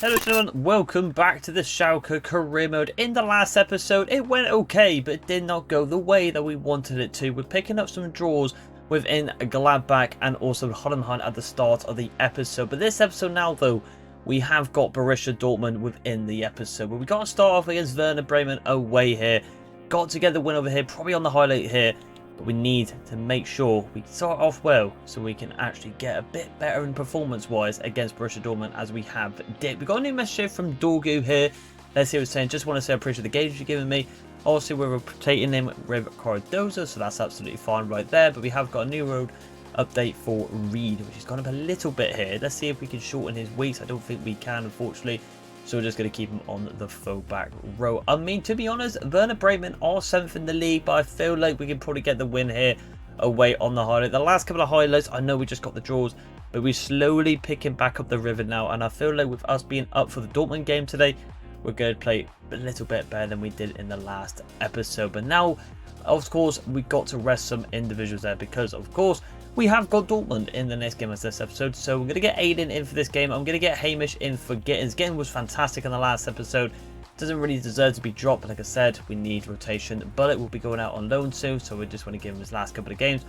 Hello gentlemen, welcome back to the Schalke career mode. In the last episode, it went okay, but it did not go the way that we wanted it to. We're picking up some draws within Gladbach and also Hoffenheim at the start of the episode. But this episode now, though, we have got Borussia Dortmund within the episode. But we got to start off against Werder Bremen away here. Got to get the win over here, probably on the highlight here. But we need to make sure we start off well so we can actually get a bit better in performance-wise against Borussia Dortmund as we have did. We got a new message from Dorgu here. Let's see what it's saying. Just want to say I appreciate the gauge you're giving me. Also, we're rotating him with Cordoza, so that's absolutely fine right there. But we have got a new road update for Reed, which has gone up a little bit here. Let's see if we can shorten his weeks. I don't think we can, unfortunately. So we're just going to keep him on the full back row. I mean, to be honest, Werder Bremen are 7th in the league, but I feel like we can probably get the win here away on the highlight. The last couple of highlights, I know we just got the draws, but we're slowly picking back up the river now. And I feel like with us being up for the Dortmund game today, we're going to play a little bit better than we did in the last episode. But now, of course, we got to rest some individuals there because, of course, we have got Dortmund in the next game of this episode. So we're going to get Aiden in for this game. I'm going to get Hamish in for Gittins. Gittins was fantastic in the last episode. Doesn't really deserve to be dropped. Like I said, we need rotation. Bullet will be going out on loan soon. So we just want to give him his last couple of games.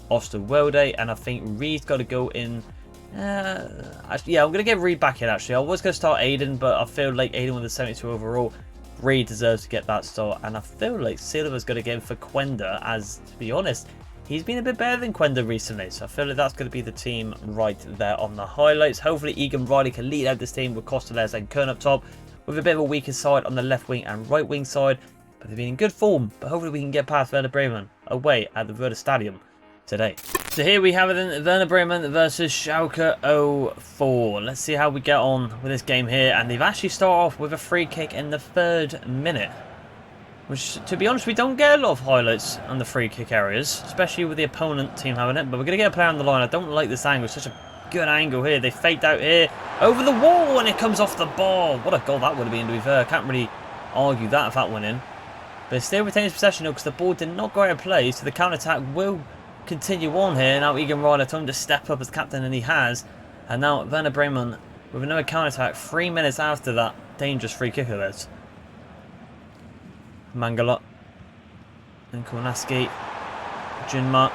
Osterwelde. And I think Reed's got to go in. Actually, yeah, I'm going to get Reed back in, actually. I was going to start Aiden, but I feel like Aiden with the 72 overall. Reed deserves to get that start. And I feel like Silva's going to get him for Quenda, as, to be honest, he's been a bit better than Quenda recently, so I feel like that's going to be the team right there on the highlights. Hopefully Egan Riley can lead out this team with Costellers and Kern up top, with a bit of a weaker side on the left wing and right wing side. But they've been in good form, but hopefully we can get past Werder Bremen away at the Werder Stadium today. So here we have it in Werder Bremen versus Schalke 04. Let's see how we get on with this game here. And they've actually started off with a free kick in the 3rd minute. Which, to be honest, we don't get a lot of highlights on the free kick areas, especially with the opponent team having it. But we're going to get a player on the line. I don't like this angle. It's such a good angle here. They faked out here over the wall and it comes off the bar. What a goal that would have been, to be fair. I can't really argue that if that went in. But it still retains possession though because the ball did not go out of play. So the counter-attack will continue on here. Now Egan Ryder told him to step up as captain, and he has. And now Werder Bremen with another counter-attack 3 minutes after that dangerous free kick of theirs. Mangala and Kornaski, Junma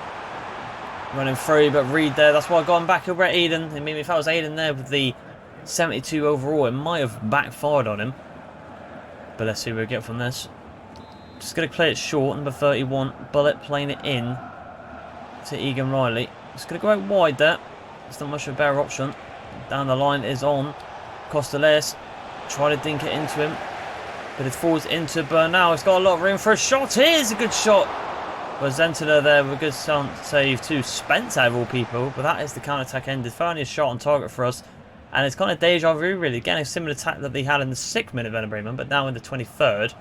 running through, but Reed there. That's why I got him back over at Aiden. I mean, if I was Aiden there with the 72 overall, it might have backfired on him. But let's see what we get from this. Just going to play it short, number 31. Bullet playing it in to Egan Riley. Just going to go out wide there. It's not much of a better option. Down the line is on Costellers. Try to dink it into him. But it falls into Bernal. It's got a lot of room for a shot. Here's a good shot. But Zentner there with a good save to Spence out of all people. But that is the counter-attack ended. Finally a shot on target for us. And it's kind of deja vu, really. Again, a similar attack that they had in the 6th minute of Werder Bremen, but now in the 23rd.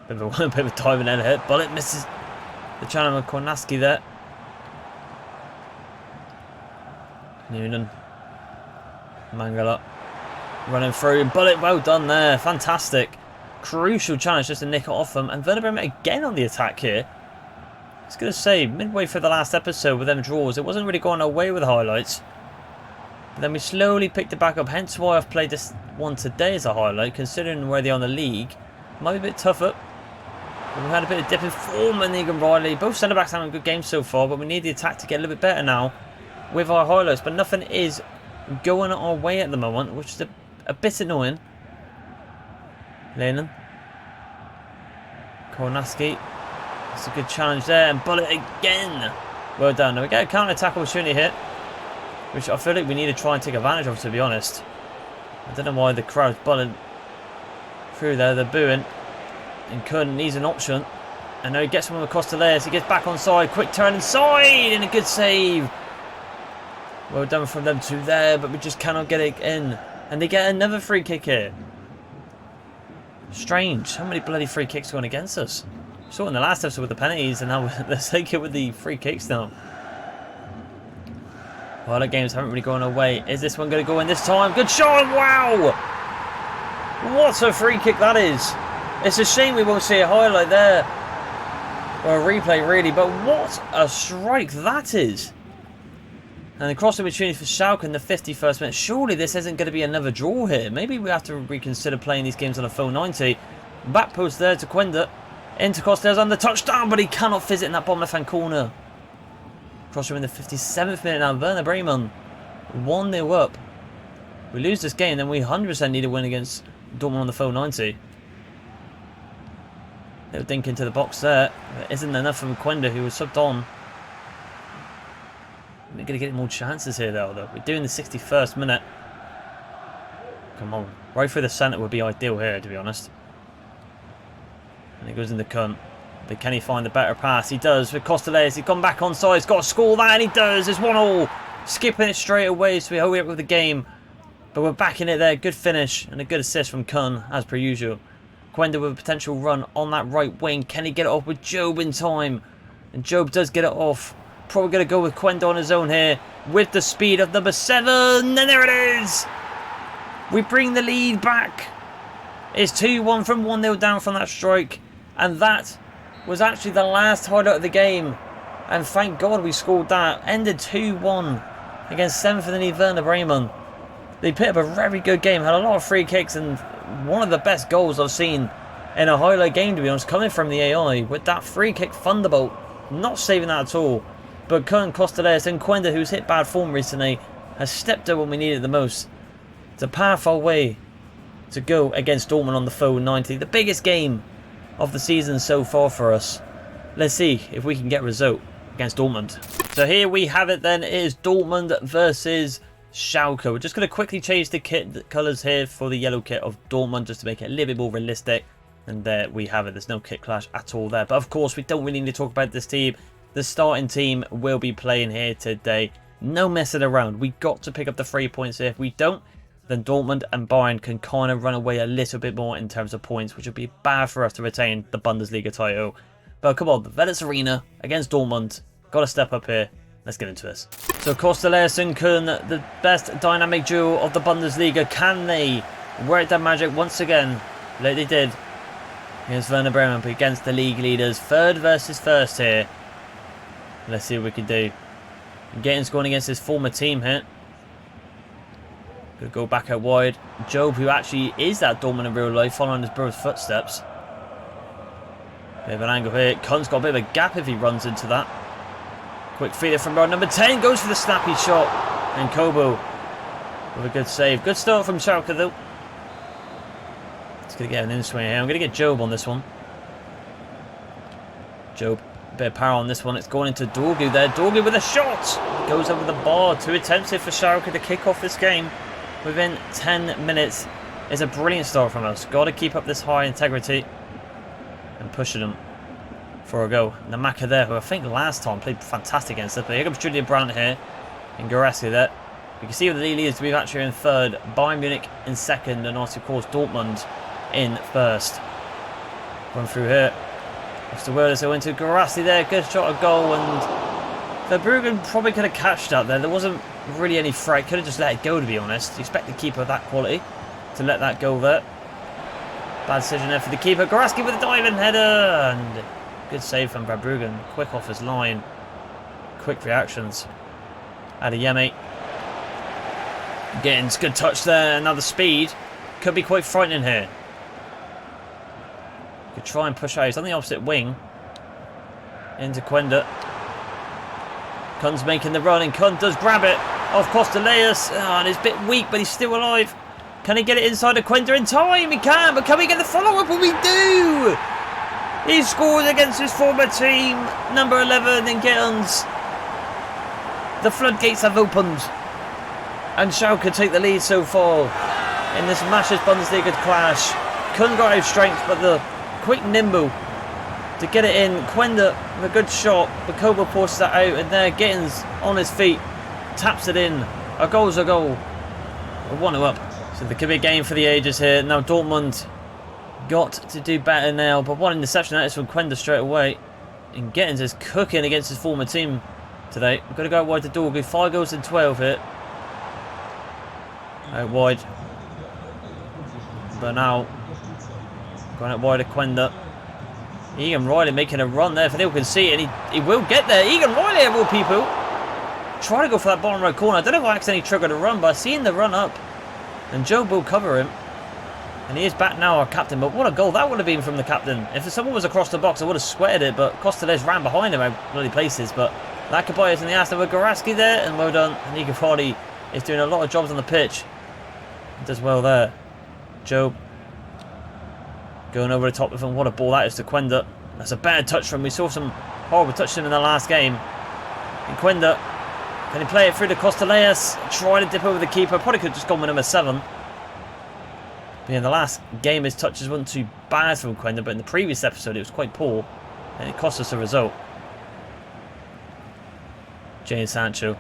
Bit of a diving end hit. Bullet misses the channel of Kornaski there. Noonan. Mangala. Running through. Bullet, well done there. Fantastic. Crucial challenge just to nick it off them. And Werder Bremen again on the attack here. I was going to say, midway through the last episode with them draws, it wasn't really going away with the highlights. But then we slowly picked it back up. Hence why I've played this one today as a highlight, considering where they're on the league. Might be a bit tougher. But we've had a bit of dip in form and Egan Riley. Both centre-backs having a good game so far, but we need the attack to get a little bit better now with our highlights. But nothing is going our way at the moment, which is a bit annoying. Lennon. Kornaski. That's a good challenge there. And Bullet again. Well done. Now we get a counter-attack opportunity here, which I feel like we need to try and take advantage of, to be honest. I don't know why the crowd's bulling through there. They're booing. And Kern needs an option. And now he gets one across the layers. He gets back on side. Quick turn inside. And a good save. Well done from them two there. But we just cannot get it in. And they get another free kick here. Strange. How many bloody free kicks going against us? We saw it in the last episode with the penalties, and now let's take it with the free kicks now. Well, the games haven't really gone away. Is this one going to go in this time? Good shot! Wow! What a free kick that is. It's a shame we won't see a highlight there. Or a replay, really. But what a strike that is. And the cross opportunity for Schalke in the 51st minute. Surely this isn't going to be another draw here. Maybe we have to reconsider playing these games on a full 90. Back post there to Quenda. Into Costello's on the touchdown, but he cannot fizz it in that bottom left-hand corner. Cross in the 57th minute now. Werder Bremen 1-0 up. We lose this game, then we 100% need a win against Dortmund on the full 90. Little dink into the box there. But isn't enough from Quenda, who was subbed on. We're going to get more chances here, though. We're doing the 61st minute. Come on. Right through the centre would be ideal here, to be honest. And it goes in the cunt. But can he find the better pass? He does with Costello's. He's gone back onside. He's got to score that, and he does. It's 1-1. Skipping it straight away, so we hurry up with the game. But we're back in it there. Good finish and a good assist from Kun, as per usual. Quenda with a potential run on that right wing. Can he get it off with Job in time? And Job does get it off. Probably going to go with Quenda on his own here with the speed of number 7. And there it is. We bring the lead back. It's 2-1 from 1-0 down from that strike. And that was actually the last highlight of the game. And thank God we scored that. Ended 2-1 against 7th in the league, Werder Bremen. They put up a very good game. Had a lot of free kicks and one of the best goals I've seen in a highlight game, to be honest, coming from the AI with that free kick thunderbolt. Not saving that at all. But Kern Costello's and Quenda, who's hit bad form recently, has stepped up when we needed it the most. It's a powerful way to go against Dortmund on the full 90. The biggest game of the season so far for us. Let's see if we can get a result against Dortmund. So here we have it then. It is Dortmund versus Schalke. We're just going to quickly change the kit colours here for the yellow kit of Dortmund just to make it a little bit more realistic. And there we have it. There's no kit clash at all there. But of course, we don't really need to talk about this team. The starting team will be playing here today. No messing around. We got to pick up the 3 points here. If we don't, then Dortmund and Bayern can kind of run away a little bit more in terms of points, which would be bad for us to retain the Bundesliga title. But come on, the Velis Arena against Dortmund. Got to step up here. Let's get into this. So Costello's and Kuhn, the best dynamic duo of the Bundesliga. Can they work their magic once again, like they did against Werder Bremen, but against the league leaders? Third versus first here. Let's see what we can do. Getting going against his former team here. Could go back out wide. Job, who actually is that Dortmund in real life, following his brother's footsteps. Bit of an angle here. Kuhn's got a bit of a gap if he runs into that. Quick feeder from row number 10. Goes for the snappy shot. And Kobo with a good save. Good start from Schalke though. It's going to get an in-swing here. I'm going to get Job on this one. Job. Bit of power on this one. It's going into Dorgu there. Dorgu with a shot. Goes over the bar. 2 attempts here for Schalke to kick off this game within 10 minutes. It's a brilliant start from us. Got to keep up this high integrity and pushing them for a go. And the Maka there, who I think last time played fantastic against us. But here comes Julian Brandt here and Goretzka there. You can see what the lead is. We've actually in third. Bayern Munich in second. And also, of course, Dortmund in first. Run through here. That's the word as I went to Goretzka there. Good shot of goal. And Verbruggen probably could have catched that there. There wasn't really any threat. Could have just let it go, to be honest. You expect the keeper of that quality to let that go there. Bad decision there for the keeper. Goretzka with a diving header. And good save from Verbruggen. Quick off his line. Quick reactions. Adeyemi. Gittins, good touch there. Another speed. Could be quite frightening here. Could try and push out. He's on the opposite wing. Into Quenda. Kuhn's making the run, and Kuhn does grab it off Costello's. Oh, and he's a bit weak, but he's still alive. Can he get it inside of Quenda in time? He can, but can we get the follow-up? And we do! He scores against his former team, number 11 in Gittins. The floodgates have opened. And Schalke take the lead so far in this massive Bundesliga clash. Kuhn got out strength, but the quick nimble to get it in. Quenda with a good shot, but Kobo forces that out, and there Gittins on his feet taps it in. A goal's a goal. A 1-0 up. So there could be a game for the ages here. Now Dortmund got to do better now, but one interception that is from Quenda straight away. And Gittins is cooking against his former team today. We're going to go out wide to Dorgu. 5 goals in 12 here. Out wide. Bernal. Going out wide to Quenda. Egan Riley making a run there for the open seat, and he will get there. Egan Riley of all people try to go for that bottom right corner. I don't know if I accidentally triggered a run, but I seen the run up. And Job will cover him. And he is back now, our captain. But what a goal that would have been from the captain. If someone was across the box, I would have sweated it. But Costellers ran behind him out bloody places. But Lakaboy is in the ass with Garaski there. And well done. And Igafari is doing a lot of jobs on the pitch. He does well there. Job going over the top of him. What a ball that is to Quenda. That's a bad touch from him. We saw some horrible touches in the last game. And Quenda, can he play it through to Costellers? Try to dip over the keeper. Probably could have just gone with number 7. But yeah, in the last game his touches weren't too bad from Quenda, but in the previous episode it was quite poor. And it cost us a result. Jadon Sancho,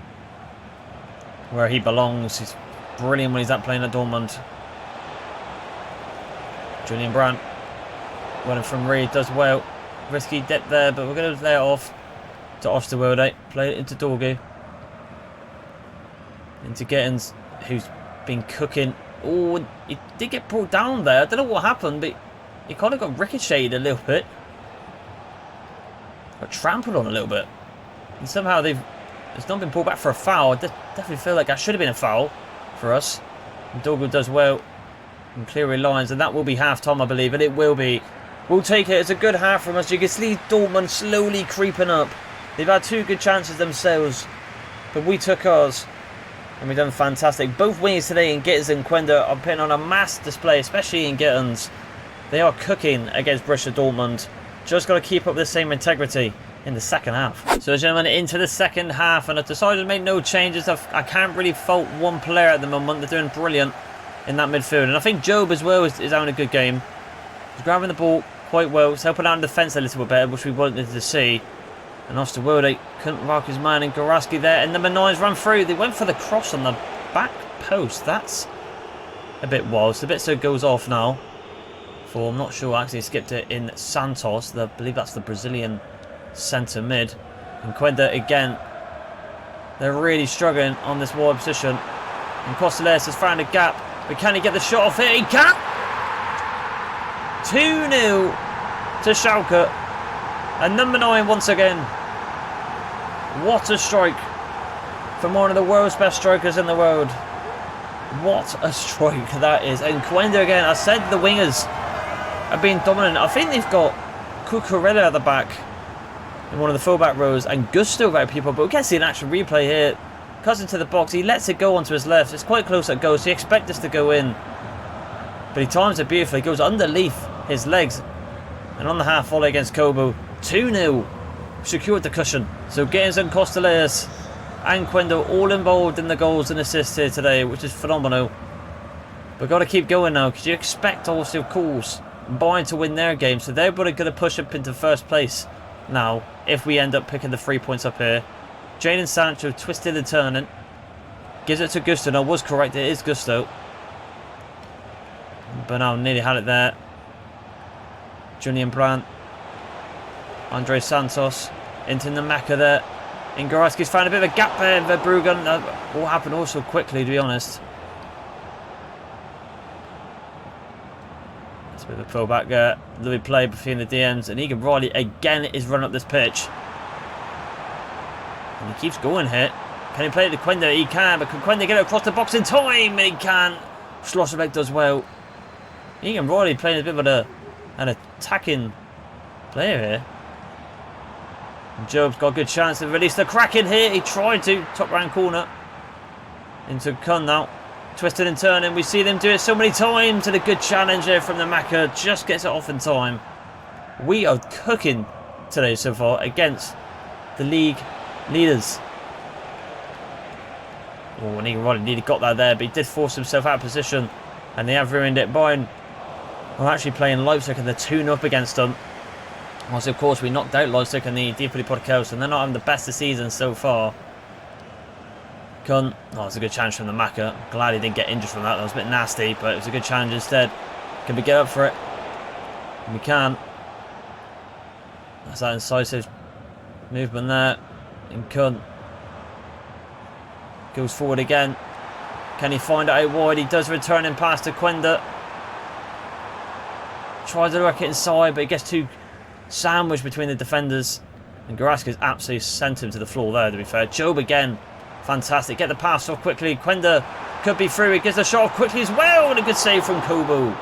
where he belongs. He's brilliant when he's out playing at Dortmund. Julian Brandt, running from Reed, does well. Risky dip there, but we're going to lay it off to Osterwelde. Play it into Dorgu. Into Gittins, who's been cooking. Oh, he did get brought down there. I don't know what happened, but he kind of got ricocheted a little bit. Got trampled on a little bit. And somehow it's not been pulled back for a foul. I definitely feel like that should have been a foul for us. And Dorgu does well and clearing lines, and that will be half-time, I believe, and it will be. We'll take it. It's a good half from us. You can see Dortmund slowly creeping up. They've had 2 good chances themselves, but we took ours, and we've done fantastic. Both wingers today in Gittins and Quenda are putting on a mass display, especially in Gittins. They are cooking against Borussia Dortmund. Just got to keep up the same integrity in the second half. So, gentlemen, into the second half, and I've decided to make no changes. I can't really fault one player at the moment. They're doing brilliant in that midfield, and I think Job as well is having a good game. He's grabbing the ball quite well. He's helping out in defence a little bit better, which we wanted to see. And Osterwelde couldn't mark his man, and Garaski there, and number 9's run through. They went for the cross on the back post. That's a bit wild. It's a bit so it goes off now. For I'm not sure, actually skipped it in Santos. I believe that's the Brazilian centre mid. And Quenda again. They're really struggling on this wide position. And Costellers has found a gap. But can he get the shot off here? He can! 2-0 to Schalke. And number 9 once again. What a strike from one of the world's best strikers in the world. What a strike that is. And Quenda again. I said the wingers have been dominant. I think they've got Cucurella at the back in one of the fullback rows. And Gusto about people. But we can see an actual replay here. Cuts into the box. He lets it go onto his left. It's quite close at goal. So you expect this to go in. But he times it beautifully. Goes underneath his legs. And on the half volley against Kobo. 2-0. Secured the cushion. So Gittins and Costellers and Quenda all involved in the goals and assists here today, which is phenomenal. We've got to keep going now, because you expect, also, of course, Bayern to win their game. So they're going to push up into first place now, if we end up picking the 3 points up here. Jadon Sancho twisted and turning. Gives it to Gusto. No, I was correct. It is Gusto. But now nearly had it there. Julian Brandt. Andre Santos. Into Namaka there. Ingaraski's found a bit of a gap there in Verbruggen. That all happened also quickly, to be honest. It's a bit of a pullback there. Lovely play between the DMs. And Egan Riley again is running up this pitch. And he keeps going here. Can he play it to Quenda? He can, but can Quenda get it across the box in time? He can. Schlosserbeck does well. Egan Riley playing a bit of an attacking player here. And Job's got a good chance to release the crack in here. He tried to. Top round corner. Into Kun now. Twisted and turning. We see them do it so many times. And a good challenge here from the Maka. Just gets it off in time. We are cooking today so far against the league leaders. Oh, and he really nearly got that there, but he did force himself out of position. And they have ruined it. Bayern are actually playing Leipzig, and they're 2-0 up against them. Also, of course, we knocked out Leipzig in the Deeply Podcast, and they're not having the best of season so far. Oh, it's a good challenge from the Maka. Glad he didn't get injured from that. That was a bit nasty, but it was a good challenge instead. Can we get up for it? We can. That's that incisive movement there. And Kun goes forward again. Can he find it out wide? He does return and pass to Quenda. Tries to work it inside, but he gets too sandwiched between the defenders. And Garaska's absolutely sent him to the floor there, to be fair. Job again Fantastic. Get the pass off quickly. Quenda could be through. He gets the shot off quickly as well. And a good save from Kubo.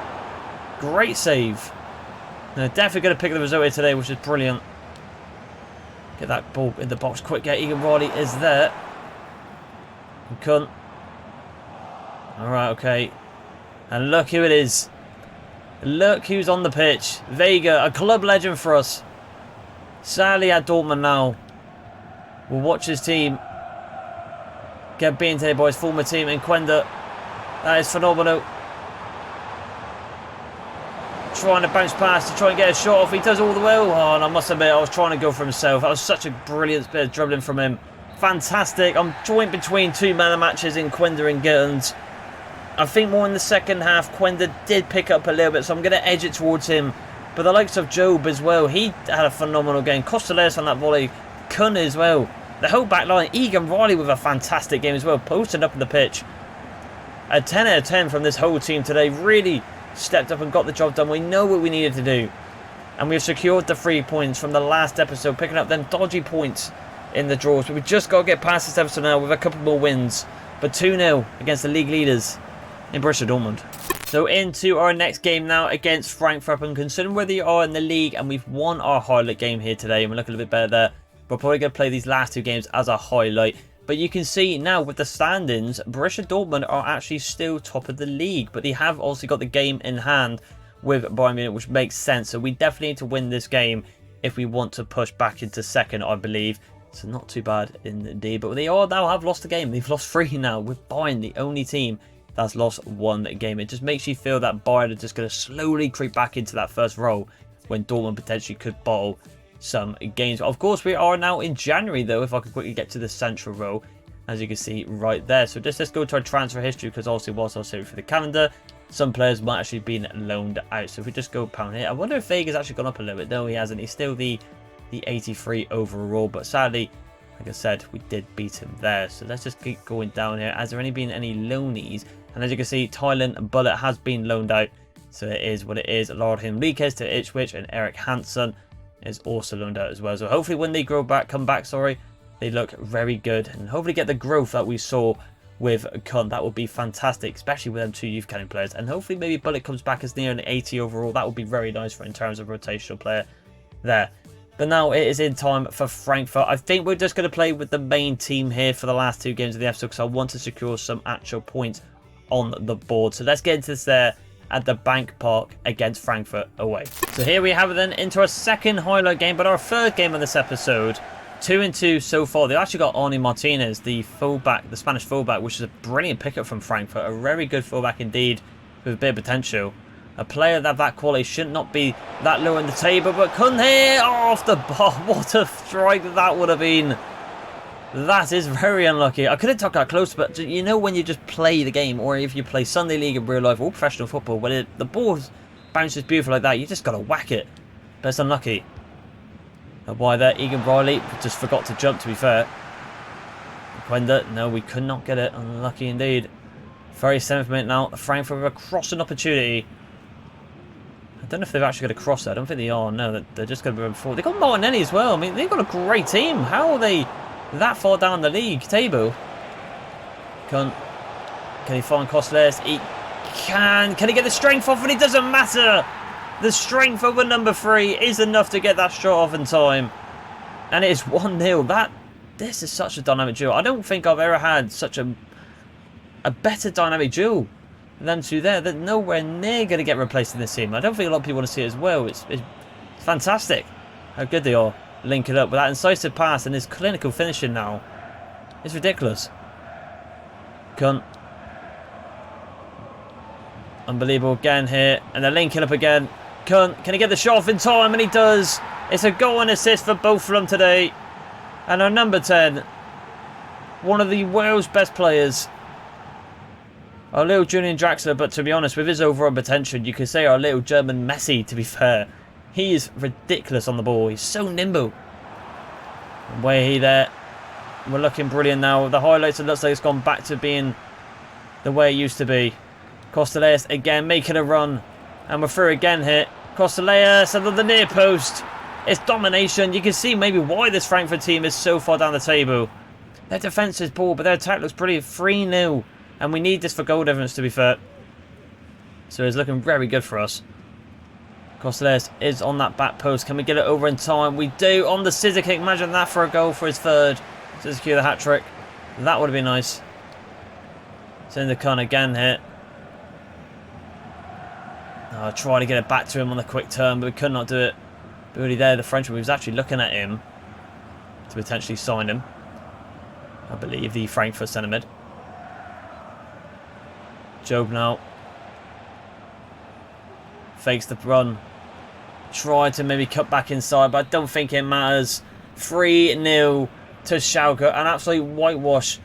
Great save. They're definitely going to pick the result here today, which is brilliant. Get that ball in the box quick. Yeah, Egan Riley is there. Cunt. Alright, okay. And look who it is. Look who's on the pitch. Vega, a club legend for us. Sadly at Dortmund now. We'll watch his team get beaten today by his former team in Quenda. That is phenomenal. Trying to bounce past to try and get a shot off. He does all the well. Oh, and I must admit, I was trying to go for himself. That was such a brilliant bit of dribbling from him. Fantastic. I'm joint between two man of matches in Quenda and Gittins. I think more in the second half, Quenda did pick up a little bit, so I'm going to edge it towards him. But the likes of Job as well, he had a phenomenal game. Costaleus on that volley, Kun as well. The whole back line, Egan Riley with a fantastic game as well, posting up on the pitch. A 10 out of 10 from this whole team today. Really stepped up and got the job done. We know what we needed to do. And we've secured the 3 points from the last episode, picking up them dodgy points in the draws. But we've just got to get past this episode now with a couple more wins. But 2-0 against the league leaders in Borussia Dortmund. So into our next game now against Frankfurt. And considering where they are in the league, and we've won our highlight game here today, and we're looking a little bit better there. We're probably going to play these last two games as a highlight. But you can see now with the standings, Borussia Dortmund are actually still top of the league. But they have also got the game in hand with Bayern Munich, which makes sense. So we definitely need to win this game if we want to push back into second, I believe. So not too bad indeed. But they all now have lost the game. They've lost 3 now, with Bayern the only team that's lost 1 game. It just makes you feel that Bayern are just going to slowly creep back into that first row when Dortmund potentially could bottle some games. Of course, we are now in January, though, if I could quickly get to the central row, as you can see right there. So let's go to our transfer history, because obviously whilst I was here for the calendar, some players might actually have been loaned out. So if we just go pound here, I wonder if Vega's actually gone up a little bit. No, he hasn't. He's still the 83 overall, but sadly, like I said, we did beat him there. So let's just keep going down here. Has there only been any loanies? And as you can see, Thailand Bullet has been loaned out. So it is what it is. Lord Henriquez to Ipswich, and Eric Hansen is also loaned out as well. So hopefully when they come back, they look very good. And hopefully get the growth that we saw with Kun. That would be fantastic, especially with them 2 youth academy players. And hopefully maybe Bullet comes back as near an 80 overall. That would be very nice in terms of rotational player there. But now it is in time for Frankfurt. I think we're just going to play with the main team here for the last 2 games of the episode, because I want to secure some actual points on the board. So let's get into this there at the Bank Park against Frankfurt away. So here we have it then into our second highlight game, but our third game of this episode. 2-2 so far. They actually got Arnie Martinez, the fullback, the Spanish fullback, which is a brilliant pickup from Frankfurt. A very good fullback indeed, with a bit of potential. A player that quality should not be that low in the table, but Kun here off the bar. What a strike that would have been. That is very unlucky. I could have tucked that close, but you know when you just play the game, or if you play Sunday League in real life or professional football, when the ball bounces beautiful like that, you just got to whack it. But it's unlucky. And why there? Egan Riley just forgot to jump, to be fair. Quenda, no, we could not get it. Unlucky indeed. 37th minute now. Frankfurt with a crossing opportunity. I don't know if they've actually got a cross there. I don't think they are. No, they're just going to be forward. They've got Martinelli as well. I mean, they've got a great team. How are they that far down the league table? Can he find Costales? He can. Can he get the strength off? And it doesn't matter. The strength of a number 3 is enough to get that shot off in time. And it is 1-0. This is such a dynamic duel. I don't think I've ever had such a better dynamic duel than them two there. They're nowhere near going to get replaced in this team. I don't think a lot of people want to see it as well. It's fantastic how good they are linking up with that incisive pass and his clinical finishing now. It's ridiculous. Unbelievable again here. And they're linking up again. Can he get the shot off in time? And he does. It's a goal and assist for both of them today. And our number 10, one of the world's best players, our little Julian Draxler, but to be honest, with his overall potential, you could say our little German Messi, to be fair. He is ridiculous on the ball. He's so nimble. And where he there. We're looking brilliant now. The highlights, it looks like it's gone back to being the way it used to be. Costaleus again making a run. And we're through again here. Costaleus under the near post. It's domination. You can see maybe why this Frankfurt team is so far down the table. Their defence is poor, but their attack looks brilliant. 3-0. And we need this for goal difference, to be fair. So it's looking very good for us. Costello is on that back post. Can we get it over in time? We do. On the scissor kick. Imagine that for a goal for his third. To secure the hat-trick. That would have been nice. Send the con again here. Oh, try to get it back to him on the quick turn, but we could not do it. Really there, the Frenchman was actually looking at him to potentially sign him. I believe the Frankfurt centre mid. Job now. Fakes the run. Tried to maybe cut back inside, but I don't think it matters. 3-0 to Schalke. An absolute whitewash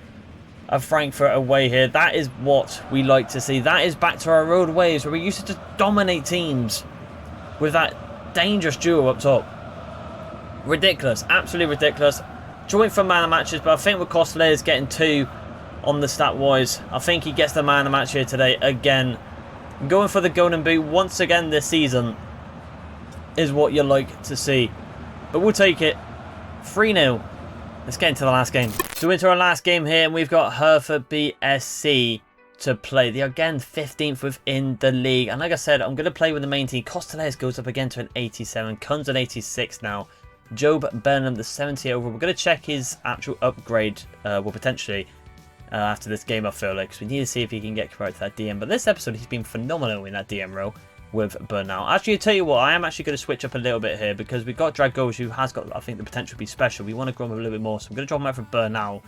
of Frankfurt away here. That is what we like to see. That is back to our old ways where we used to just dominate teams with that dangerous duo up top. Ridiculous. Absolutely ridiculous. Joint for man of matches, but I think with Costello is getting 2 on the stat wise. I think he gets the man of the match here today again. Going for the golden boot once again this season is what you like to see. But we'll take it. 3-0. Let's get into the last game. So into our last game here, and we've got Hertha BSC to play. They are again 15th within the league. And like I said, I'm going to play with the main team. Costello goes up again to an 87. Kunz an 86 now. Job Burnham, the 70 overall. We're going to check his actual upgrade, well, potentially, after this game, I feel like. Because we need to see if he can get correct to that DM. But this episode, he's been phenomenal in that DM role with Burnout. Actually, I'll tell you what, I am actually going to switch up a little bit here. Because we've got Dragos, who has got, I think, the potential to be special. We want to grow him a little bit more. So I'm going to drop him out for Burnout.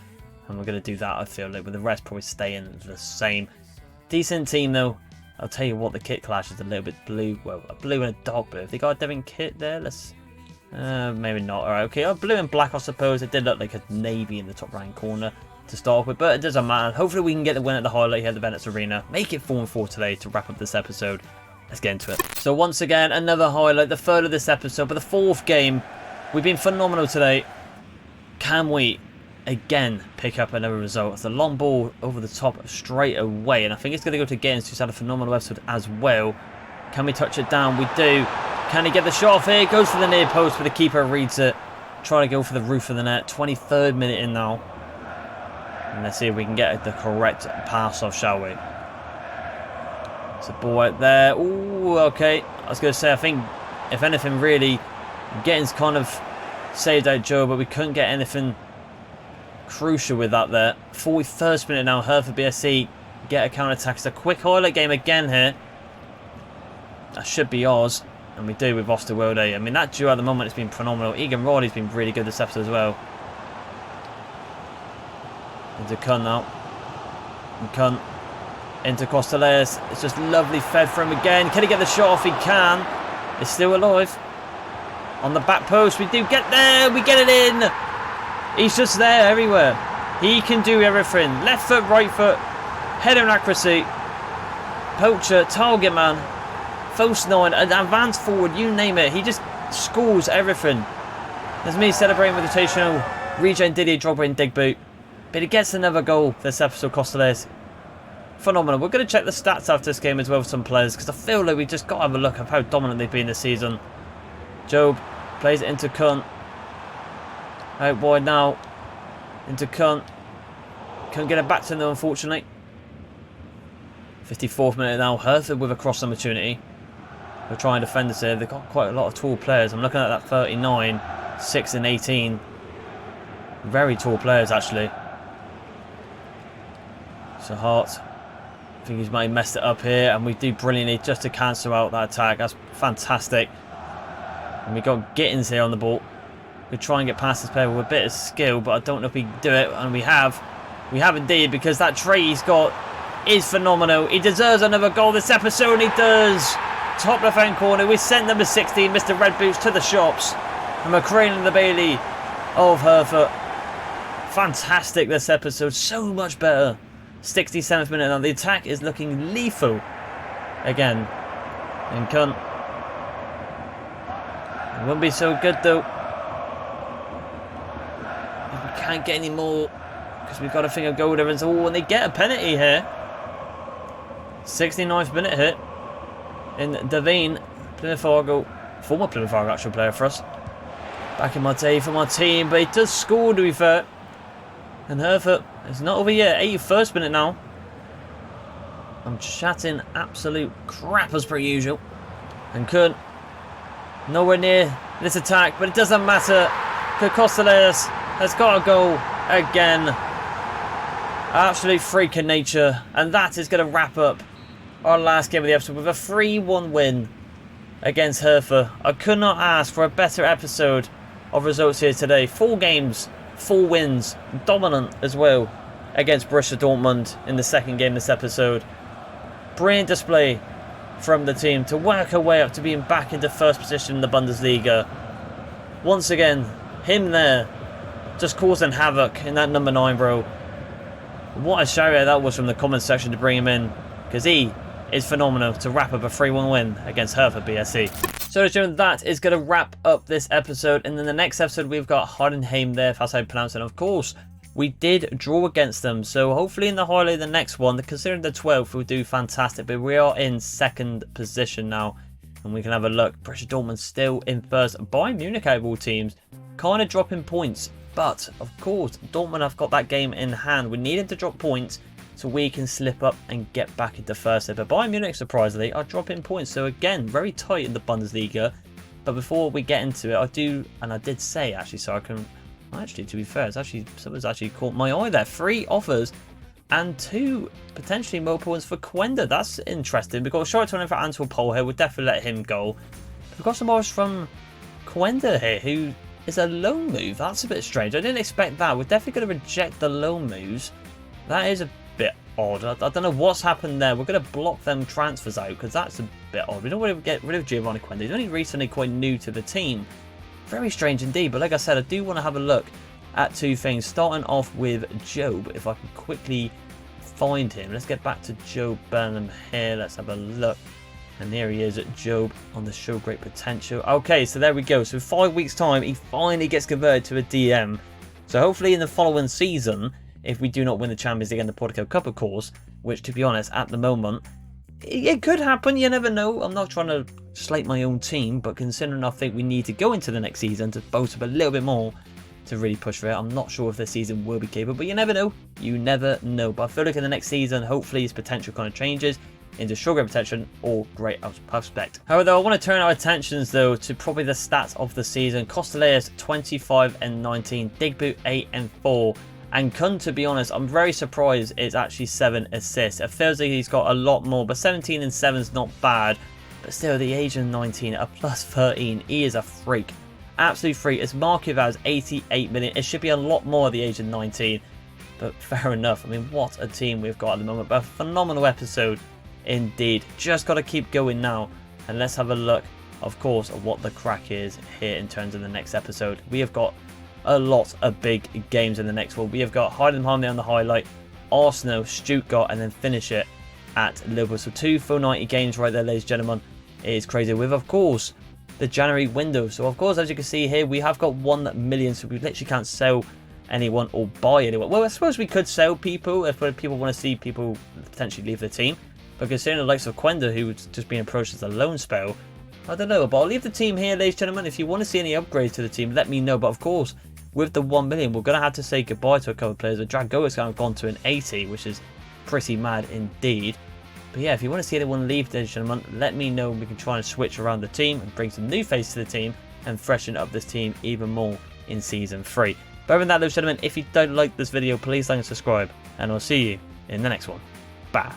And we're going to do that, I feel like. With the rest probably staying the same. Decent team, though. I'll tell you what, the kit clash is a little bit blue. Well, a blue and a dark blue. Have they got a different kit there? Let's... maybe not. Alright, okay. Blue and black, I suppose. It did look like a navy in the top right corner to start with, but it doesn't matter. Hopefully we can get the win at the highlight here at the Bennett's Arena. Make it 4-4 today to wrap up this episode. Let's get into it. So once again, another highlight. The third of this episode, but the fourth game. We've been phenomenal today. Can we again pick up another result? It's a long ball over the top straight away, and I think it's going to go to Gittins, who's had a phenomenal episode as well. Can we touch it down? We do. Can he get the shot off here? Goes for the near post, but the keeper reads it. Trying to go for the roof of the net. 23rd minute in now. And let's see if we can get the correct pass off, shall we? It's a ball out there. Ooh, okay. I was going to say, I think, if anything, really, Gittins kind of saved out Joe, but we couldn't get anything crucial with that there. 41st minute now. Hertha BSC get a counter-attack. It's a quick highlight game again here. That should be ours. And we do with Osterwelde. I mean, that duo at the moment has been phenomenal. Egan Riley's been really good this episode as well. Into Kun now. And Kun into Costello. It's just lovely fed for him again. Can he get the shot off? He can. It's still alive. On the back post. We do get there. We get it in. He's just there everywhere. He can do everything. Left foot, right foot. Header and accuracy. Poacher. Target man. False 9, advance forward, you name it. He just scores everything. There's me celebrating with the rotational regen Didier Drogba in dig boot. But he gets another goal this episode, Costello. Phenomenal. We're going to check the stats after this game as well for some players, because I feel like we just got to have a look at how dominant they've been this season. Job plays it into Kun. Out wide now. Into Kun. Couldn't get it back to him, unfortunately. 54th minute now. Hertha with a cross opportunity. We're trying to defend this here. They've got quite a lot of tall players. I'm looking at that 39, 6 and 18. Very tall players, actually. So Hart, I think he's might have messed it up here. And we do brilliantly just to cancel out that attack. That's fantastic. And we got Gittins here on the ball. We try and get past this player with a bit of skill, but I don't know if we can do it. And we have. We have indeed, because that tree he's got is phenomenal. He deserves another goal this episode, and he does. Top left-hand corner. We send number 16, Mr. Red Boots, to the shops. And McCrane and the Bailey of Hertha. Fantastic this episode. So much better. 67th minute now. The attack is looking lethal. Again. And Kunt. It won't be so good, though. We can't get any more, because we've got to think of goal difference. Oh, and they get a penalty here. 69th minute hit. In Devine, Plymouth Argyle, former Plymouth Argyle actual player for us. Back in my day for my team, but he does score, to be fair. And Hertha, it's not over yet. 81st minute now. I'm chatting absolute crap as per usual. And Kun, nowhere near this attack, but it doesn't matter. Kokosteles has got to go again. Absolute freak of nature. And that is going to wrap up our last game of the episode with a 3-1 win against Hertha. I could not ask for a better episode of results here today. 4 games, 4 wins, dominant as well against Borussia Dortmund in the second game this episode. Brilliant display from the team to work our way up to being back into first position in the Bundesliga. Once again, him there just causing havoc in that number 9 row. What a shout out that was from the comment section to bring him in, because he is phenomenal to wrap up a 3-1 win against Hertha BSC. So gentlemen, that is going to wrap up this episode, and in the next episode we've got Heidenheim there, if that's how you pronounce it. And of course, we did draw against them, so hopefully in the highlight of the next one, considering the 12th, we'll do fantastic. But we are in second position now, and we can have a look. Borussia Dortmund still in first. Bayern Munich out of all teams, kind of dropping points. But of course, Dortmund have got that game in hand. We need them to drop points so we can slip up and get back into first. But Bayern Munich, surprisingly, are dropping points. So again, very tight in the Bundesliga. But before we get into it, I did say actually, so I can. Actually, to be fair, someone's actually caught my eye there. 3 offers and 2 potentially more points for Quenda. That's interesting. We've got a short turn for Antoine Pol here. We'll definitely let him go. We've got some offers from Quenda here, who is a loan move. That's a bit strange. I didn't expect that. We're definitely going to reject the loan moves. That is a bit odd. I don't know what's happened there. We're going to block them transfers out because that's a bit odd. We don't want to get rid of Giovanni Quenda. He's only recently quite new to the team. Very strange indeed, but like I said, I do want to have a look at 2 things. Starting off with Job, if I can quickly find him. Let's get back to Job Burnham here. Let's have a look. And there he is at Job on the show great potential. Okay, so there we go. So 5 weeks time, he finally gets converted to a DM. So hopefully in the following season, if we do not win the Champions League and the Portugal Cup, of course, which to be honest, at the moment, it could happen, you never know. I'm not trying to slate my own team, but considering I think we need to go into the next season to boost up a little bit more to really push for it. I'm not sure if this season will be capable, but you never know. You never know. But I feel like in the next season, hopefully his potential kind of changes into sugar protection or great prospect. However, I want to turn our attentions though to probably the stats of the season. Kosteles 25 and 19, Digboot 8 and 4. And Kun, to be honest, I'm very surprised it's actually 7 assists. It feels like he's got a lot more, but 17 and 7 is not bad. But still, the Asian 19 at plus 13, he is a freak. Absolute freak. His market value is 88 million. It should be a lot more, the Asian 19. But fair enough. I mean, what a team we've got at the moment. But a phenomenal episode indeed. Just got to keep going now. And let's have a look, of course, at what the crack is here in terms of the next episode. We have got a lot of big games in the next one. We have got Heidenheim on the highlight, Arsenal, Stuttgart, and then finish it at Liverpool. So 2 full 90 games right there, ladies and gentlemen. It is crazy. With, of course, the January window. So, of course, as you can see here, we have got 1 million. So we literally can't sell anyone or buy anyone. Well, I suppose we could sell people if people want to see people potentially leave the team. But considering the likes of Quenda, who's just being approached as a loan spell, I don't know. But I'll leave the team here, ladies and gentlemen. If you want to see any upgrades to the team, let me know. But, of course, with the 1 million, we're going to have to say goodbye to a couple of players. Drago's kind of gone to an 80, which is pretty mad indeed. But yeah, if you want to see anyone leave, ladies and gentlemen, let me know. We can try and switch around the team and bring some new faces to the team and freshen up this team even more in Season 3. But other than that, ladies and gentlemen, if you don't like this video, please like and subscribe. And I'll see you in the next one. Bye.